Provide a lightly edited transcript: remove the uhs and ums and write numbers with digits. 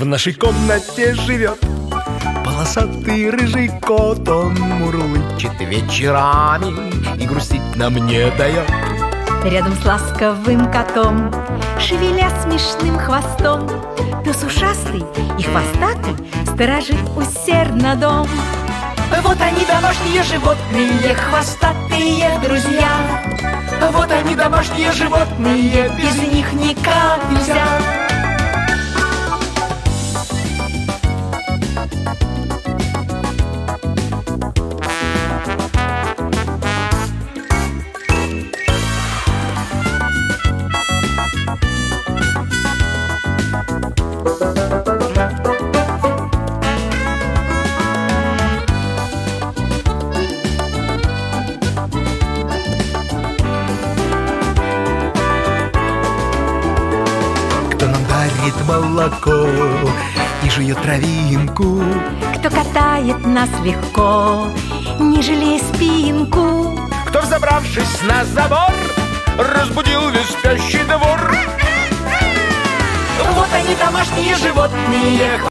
В нашей комнате живет полосатый рыжий кот. Он мурлычет вечерами и грустить нам не дает. Рядом с ласковым котом, шевеля смешным хвостом, пес ушастый и хвостатый сторожит усердно дом. Вот они, домашние животные, хвостатые друзья. Вот они, домашние животные, без них никак нельзя. Кто нам дарит молоко и жует травинку, Кто катает нас легко, не жалея спинку. кто, взобравшись на забор, разбудил весь спящий двор. Вот они, домашние животные,